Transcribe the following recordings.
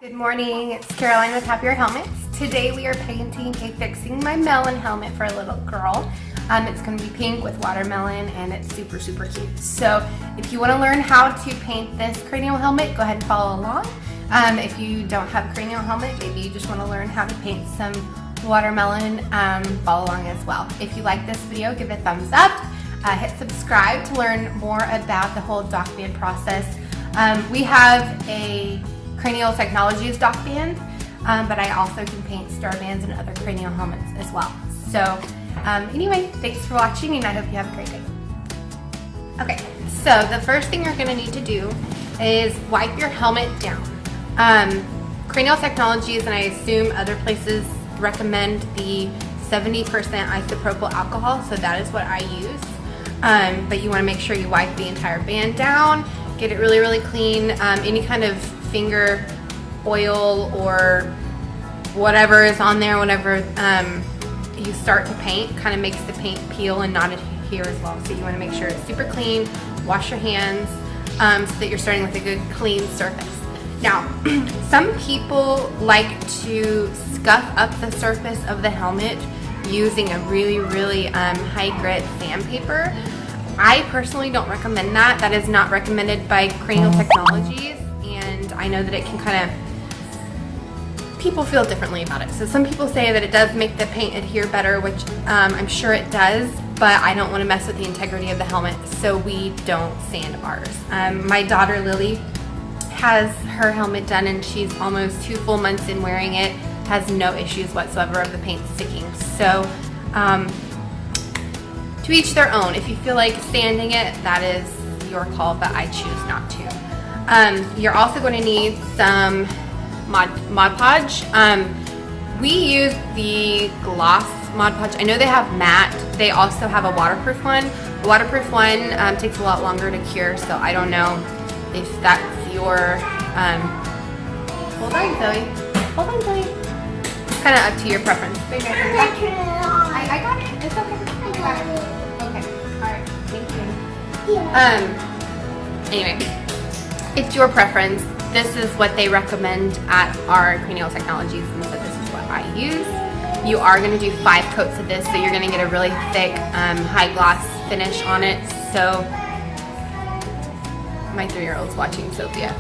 Good morning, it's Caroline with Happier Helmets. Today we are painting a Fixing My Melon helmet for a little girl. It's going to be pink with watermelon and it's super cute. So if you want to learn how to paint this cranial helmet, go ahead and follow along. If you don't have a cranial helmet, maybe you just want to learn how to paint some watermelon, follow along as well. If you like this video, give it a thumbs up. Hit subscribe to learn more about the whole dock band process. We have a Cranial Technologies dock band, but I also can paint star bands and other cranial helmets as well. So anyway, thanks for watching and I hope you have a great day. Okay, so the first thing you're gonna need to do is wipe your helmet down. Cranial Technologies, and I assume other places, recommend the 70% isopropyl alcohol, so that is what I use. But you wanna make sure you wipe the entire band down, get it really clean. Any kind of finger oil or whatever is on there whenever you start to paint kind of makes the paint peel and not adhere as well. So you want to make sure it's super clean, wash your hands so that you're starting with a good clean surface. Now, some people like to scuff up the surface of the helmet using a really high grit sandpaper. I personally don't recommend that. That is not recommended by Cranial Technologies. I know that it can kind of, people feel differently about it. So some people say that it does make the paint adhere better, which I'm sure it does, but I don't want to mess with the integrity of the helmet, so we don't sand ours. My daughter Lily has her helmet done and she's almost 2 full months in wearing it, has no issues whatsoever of the paint sticking. So to each their own. If you feel like sanding it, that is your call, but I choose not to. You're also going to need some Mod Podge. We use the gloss Mod Podge. I know they have matte. They also have a waterproof one. The waterproof one takes a lot longer to cure, so I don't know if that's your... hold on, Zoe. Hold on, Zoe. It's kind of up to your preference. Maybe I got it. It's okay. I got it. Okay. All right. Thank you. Anyway. It's your preference. This is what they recommend at our Cranial Technologies, and so this is what I use. You are going to do 5 coats of this, so you're going to get a really thick, high gloss finish on it. So, my 3-year-old's watching Sophia.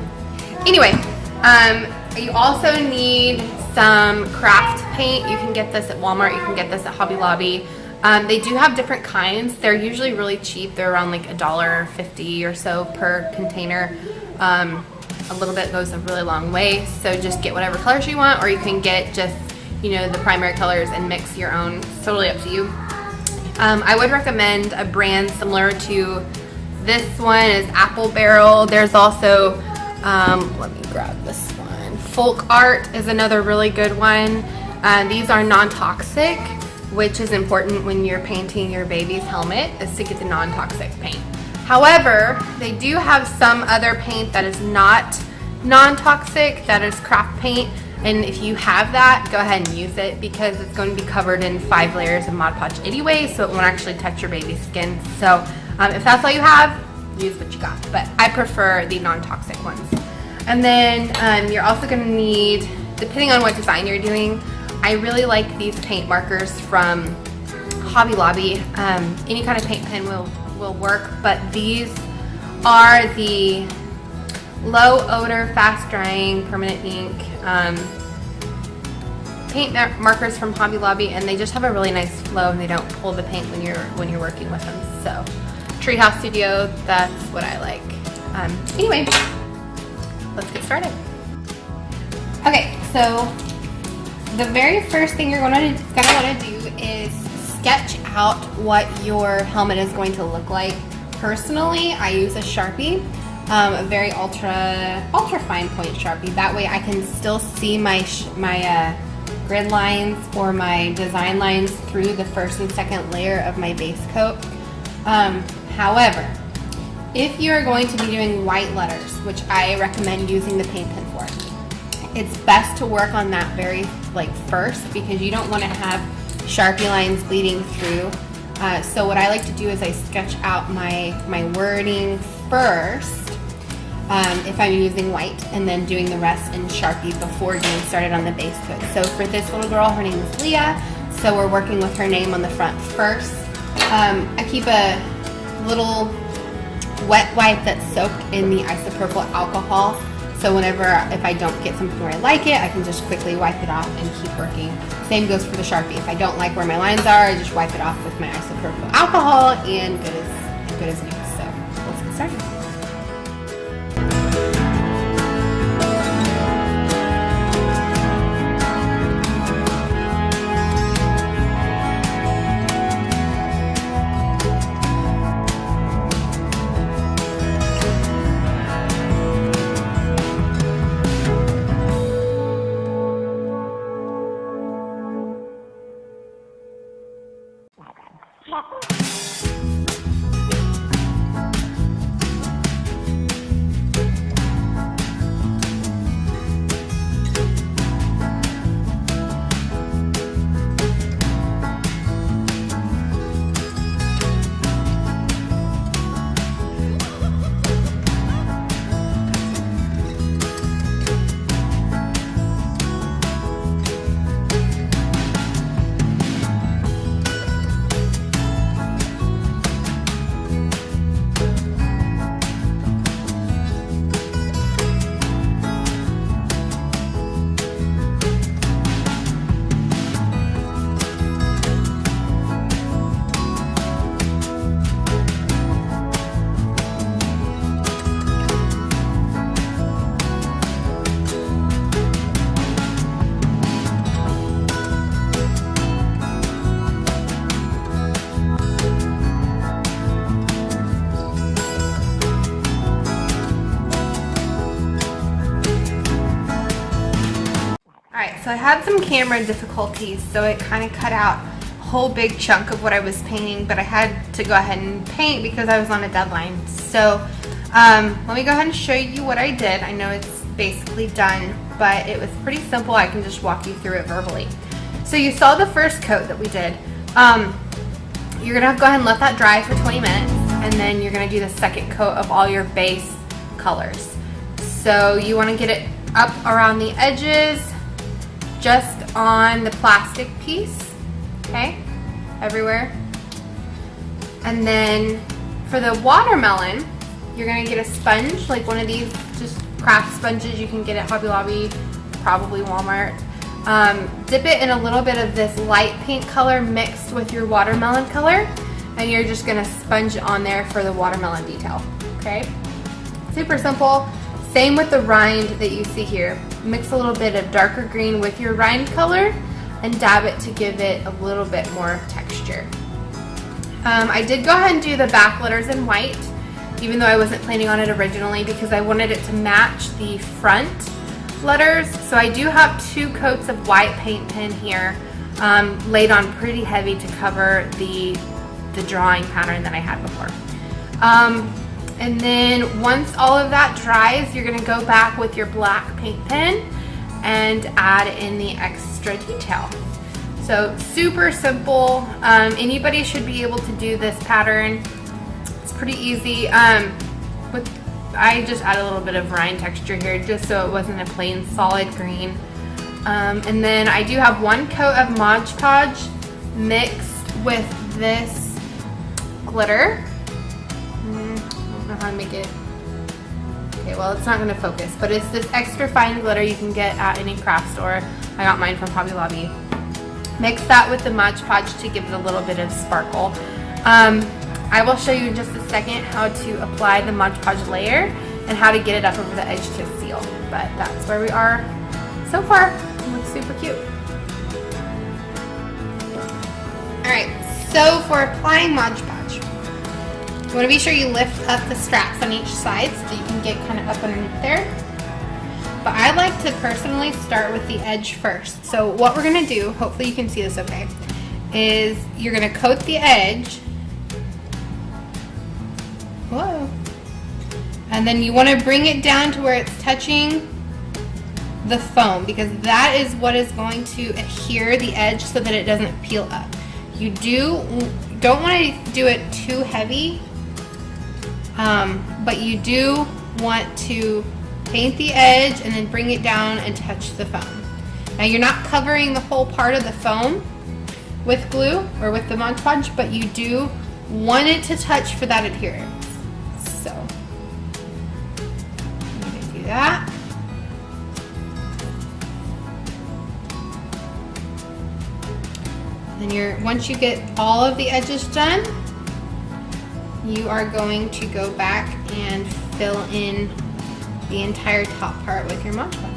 Anyway, you also need some craft paint. You can get this at Walmart. You can get this at Hobby Lobby. They do have different kinds. They're usually really cheap. They're around like $1.50 or so per container. A little bit goes a really long way, so just get whatever colors you want, or you can get just, you know, the primary colors and mix your own. It's totally up to you. I would recommend a brand similar to this one is Apple Barrel. There's also, let me grab this one. Folk Art is another really good one. These are non-toxic, which is important when you're painting your baby's helmet, is to get the non-toxic paint. However, they do have some other paint that is not non-toxic, that is craft paint, and if you have that, go ahead and use it because it's going to be covered in 5 layers of Mod Podge anyway, so it won't actually touch your baby's skin. So if that's all you have, use what you got, but I prefer the non-toxic ones. And then you're also going to need, depending on what design you're doing, I really like these paint markers from Hobby Lobby. Any kind of paint pen will work, but these are the low odor, fast drying, permanent ink paint markers from Hobby Lobby, and they just have a really nice flow and they don't pull the paint when you're working with them. So Treehouse Studio, that's what I like. Anyway, let's get started. Okay, so the very first thing you're gonna want to do is sketch out what your helmet is going to look like. Personally, I use a Sharpie, a very ultra fine point Sharpie. That way I can still see my grid lines or my design lines through the first and second layer of my base coat. However, if you're going to be doing white letters, which I recommend using the paint pen for, it's best to work on that very first, because you don't want to have Sharpie lines bleeding through. So what I like to do is I sketch out my wording first, if I'm using white, and then doing the rest in Sharpie before getting started on the base coat. So for this little girl, her name is Leah, so we're working with her name on the front first. I keep a little wet wipe that's soaked in the isopropyl alcohol, so whenever, if I don't get something where I like it, I can just quickly wipe it off and keep working. Same goes for the Sharpie. If I don't like where my lines are, I just wipe it off with my isopropyl alcohol, and good as new. So let's get started. So I had some camera difficulties, so it kind of cut out a whole big chunk of what I was painting, but I had to go ahead and paint because I was on a deadline. So let me go ahead and show you what I did. I know it's basically done, but it was pretty simple. I can just walk you through it verbally. So you saw the first coat that we did. You're gonna go ahead and let that dry for 20 minutes, and then you're gonna do the second coat of all your base colors. So you wanna get it up around the edges, just on the plastic piece, okay, everywhere. And then for the watermelon, you're gonna get a sponge, like one of these just craft sponges you can get at Hobby Lobby, probably Walmart. Dip it in a little bit of this light pink color mixed with your watermelon color, and you're just gonna sponge it on there for the watermelon detail, okay? Super simple. Same with the rind that you see here. Mix a little bit of darker green with your rind color and dab it to give it a little bit more texture. I did go ahead and do the back letters in white, even though I wasn't planning on it originally, because I wanted it to match the front letters. So I do have 2 coats of white paint pen here, laid on pretty heavy to cover the drawing pattern that I had before. And then once all of that dries, you're gonna go back with your black paint pen and add in the extra detail. So super simple. Anybody should be able to do this pattern. It's pretty easy. I just add a little bit of rind texture here just so it wasn't a plain solid green. And then I do have 1 coat of Modge Podge mixed with this glitter. How to make it. Okay, well, it's not going to focus, but it's this extra fine glitter you can get at any craft store. I got mine from Hobby Lobby. Mix that with the Modge Podge to give it a little bit of sparkle. I will show you in just a second how to apply the Modge Podge layer and how to get it up over the edge to seal. But that's where we are so far. It looks super cute. Alright, so for applying Modge Podge, you want to be sure you lift up the straps on each side so that you can get kind of up underneath there. But I like to personally start with the edge first. So what we're going to do, hopefully you can see this okay, is you're going to coat the edge. Whoa. And then you want to bring it down to where it's touching the foam, because that is what is going to adhere the edge so that it doesn't peel up. You don't want to do it too heavy, but you do want to paint the edge and then bring it down and touch the foam. Now you're not covering the whole part of the foam with glue or with the Mod Podge, but you do want it to touch for that adherence. So I'm going to do that. Then once you get all of the edges done, you are going to go back and fill in the entire top part with your Mod Podge.